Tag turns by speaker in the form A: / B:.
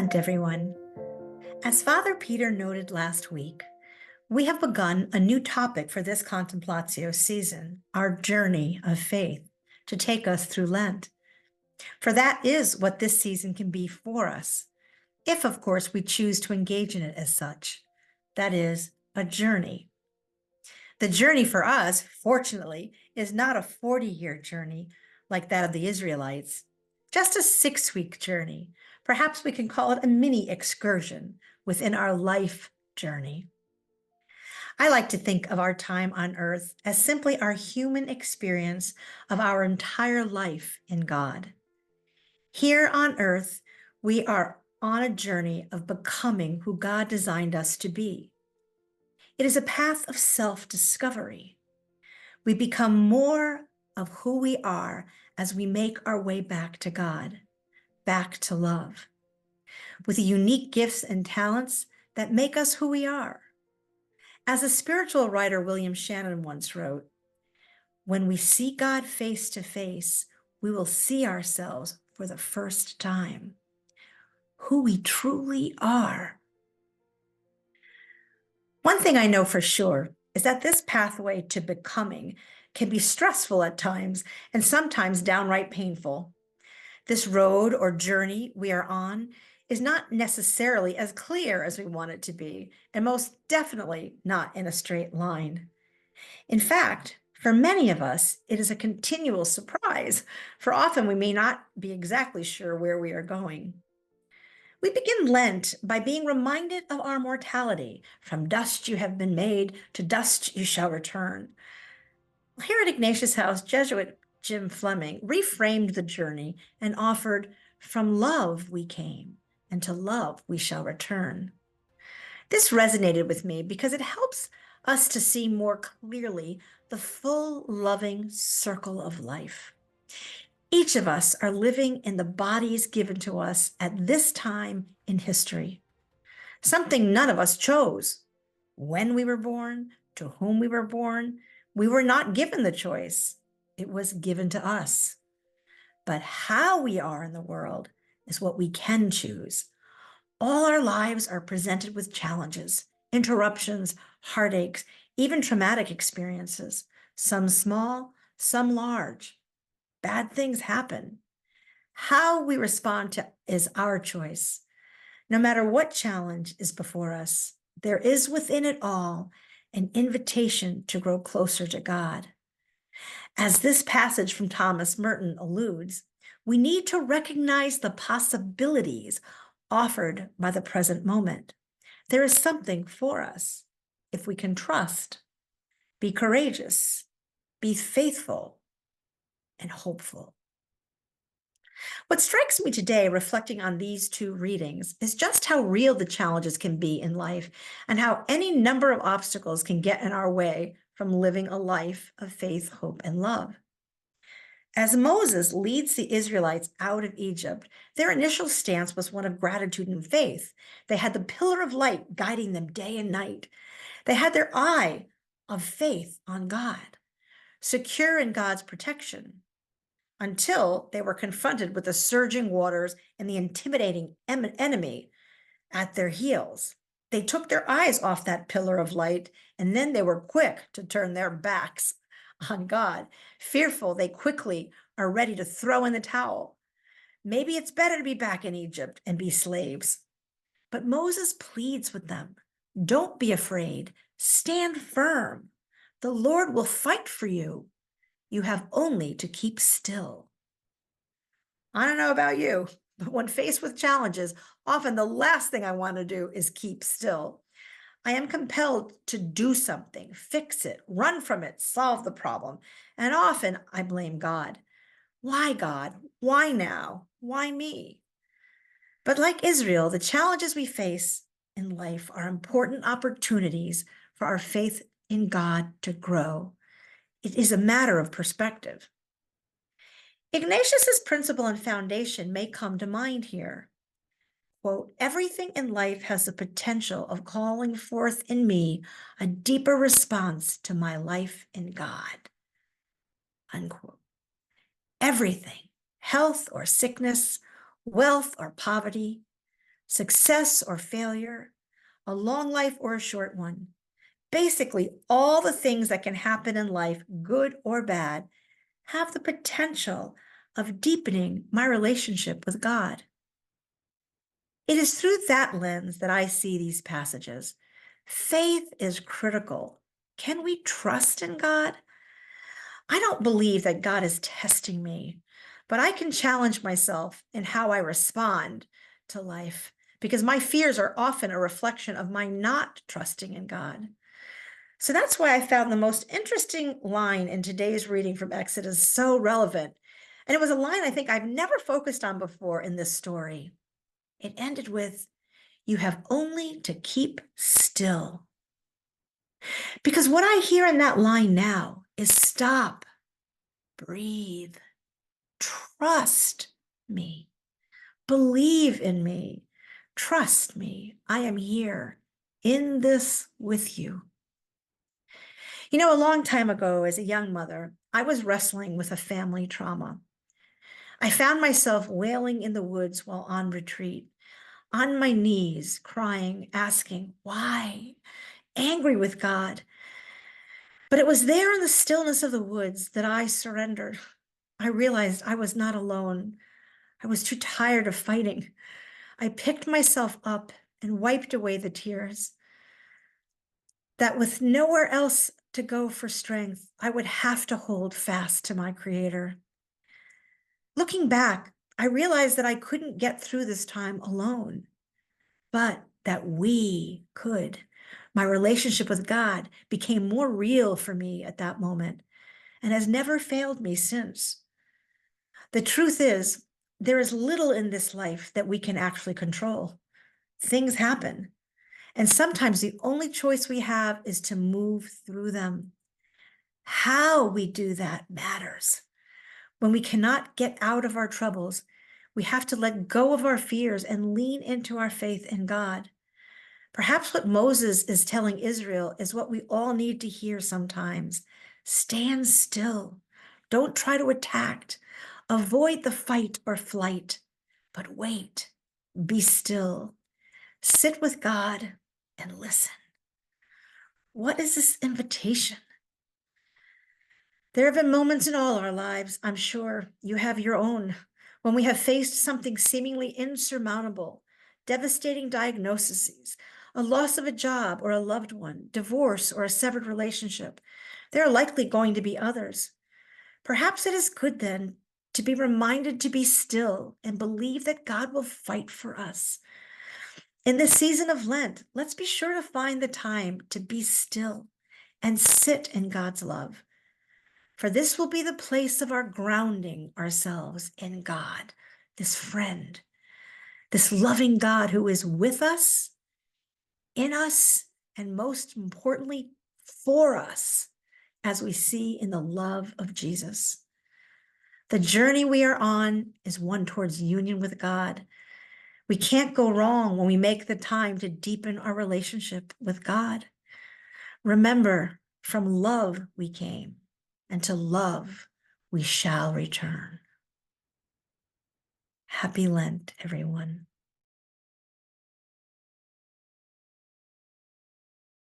A: Lent, everyone. As Father Peter noted last week, we have begun a new topic for this Contemplatio season, our journey of faith, to take us through Lent. For that is what this season can be for us, if, of course, we choose to engage in it as such. That is, a journey. The journey for us, fortunately, is not a 40-year journey like that of the Israelites, just a 6-week journey. Perhaps we can call it a mini excursion within our life journey. I like to think of our time on earth as simply our human experience of our entire life in God. Here on earth, we are on a journey of becoming who God designed us to be. It is a path of self-discovery. We become more of who we are as we make our way back to God, back to love, with the unique gifts and talents that make us who we are. As the spiritual writer William Shannon once wrote, "When we see God face to face, we will see ourselves for the first time, who we truly are." One thing I know for sure is that this pathway to becoming can be stressful at times and sometimes downright painful. This road or journey we are on is not necessarily as clear as we want it to be, and most definitely not in a straight line. In fact, for many of us, it is a continual surprise, for often we may not be exactly sure where we are going. We begin Lent by being reminded of our mortality. From dust you have been made, to dust you shall return. Here at Ignatius House, Jesuit Jim Fleming reframed the journey and offered, "From love we came, and to love we shall return." This resonated with me because it helps us to see more clearly the full loving circle of life. Each of us are living in the bodies given to us at this time in history, something none of us chose. When we were born, to whom we were born, we were not given the choice. It was given to us. But how we are in the world is what we can choose. All our lives are presented with challenges, interruptions, heartaches, even traumatic experiences, some small, some large. Bad things happen. How we respond to is our choice. No matter what challenge is before us, there is within it all an invitation to grow closer to God. As this passage from Thomas Merton alludes, we need to recognize the possibilities offered by the present moment. There is something for us if we can trust, be courageous, be faithful, and hopeful. What strikes me today, reflecting on these two readings, is just how real the challenges can be in life and how any number of obstacles can get in our way from living a life of faith, hope, and love. As Moses leads the Israelites out of Egypt, their initial stance was one of gratitude and faith. They had the pillar of light guiding them day and night. They had their eye of faith on God, secure in God's protection, until they were confronted with the surging waters and the intimidating enemy at their heels. They took their eyes off that pillar of light, and then they were quick to turn their backs on God. Fearful, they quickly are ready to throw in the towel. Maybe it's better to be back in Egypt and be slaves. But Moses pleads with them, "Don't be afraid. Stand firm. The Lord will fight for you. You have only to keep still." I don't know about you, but when faced with challenges, often the last thing I want to do is keep still. I am compelled to do something, fix it, run from it, solve the problem. And often I blame God. Why, God? Why now? Why me? But like Israel, the challenges we face in life are important opportunities for our faith in God to grow. It is a matter of perspective. Ignatius's principle and foundation may come to mind here. Quote, "Everything in life has the potential of calling forth in me a deeper response to my life in God." Unquote. Everything, health or sickness, wealth or poverty, success or failure, a long life or a short one. Basically, all the things that can happen in life, good or bad, have the potential of deepening my relationship with God. It is through that lens that I see these passages. Faith is critical. Can we trust in God? I don't believe that God is testing me, but I can challenge myself in how I respond to life because my fears are often a reflection of my not trusting in God. So that's why I found the most interesting line in today's reading from Exodus so relevant. And it was a line I think I've never focused on before in this story. It ended with, "You have only to keep still." Because what I hear in that line now is stop, breathe, trust me, believe in me, trust me. I am here in this with you. You know, a long time ago, as a young mother, I was wrestling with a family trauma. I found myself wailing in the woods while on retreat, on my knees, crying, asking, why? Angry with God. But it was there in the stillness of the woods that I surrendered. I realized I was not alone. I was too tired of fighting. I picked myself up and wiped away the tears. That with nowhere else to go for strength, I would have to hold fast to my Creator. Looking back, I realized that I couldn't get through this time alone, but that we could. My relationship with God became more real for me at that moment and has never failed me since. The truth is, there is little in this life that we can actually control. Things happen, and sometimes the only choice we have is to move through them. How we do that matters. When we cannot get out of our troubles, we have to let go of our fears and lean into our faith in God. Perhaps what Moses is telling Israel is what we all need to hear sometimes. Stand still. Don't try to attack. Avoid the fight or flight, but wait, be still. Sit with God and listen. What is this invitation? There have been moments in all our lives, I'm sure you have your own, when we have faced something seemingly insurmountable, devastating diagnoses, a loss of a job or a loved one, divorce or a severed relationship. There are likely going to be others. Perhaps it is good then to be reminded to be still and believe that God will fight for us. In this season of Lent, let's be sure to find the time to be still and sit in God's love. For this will be the place of our grounding ourselves in God, this friend, this loving God who is with us, in us, and most importantly, for us, as we see in the love of Jesus. The journey we are on is one towards union with God. We can't go wrong when we make the time to deepen our relationship with God. Remember, from love we came, and to love we shall return. Happy Lent, everyone.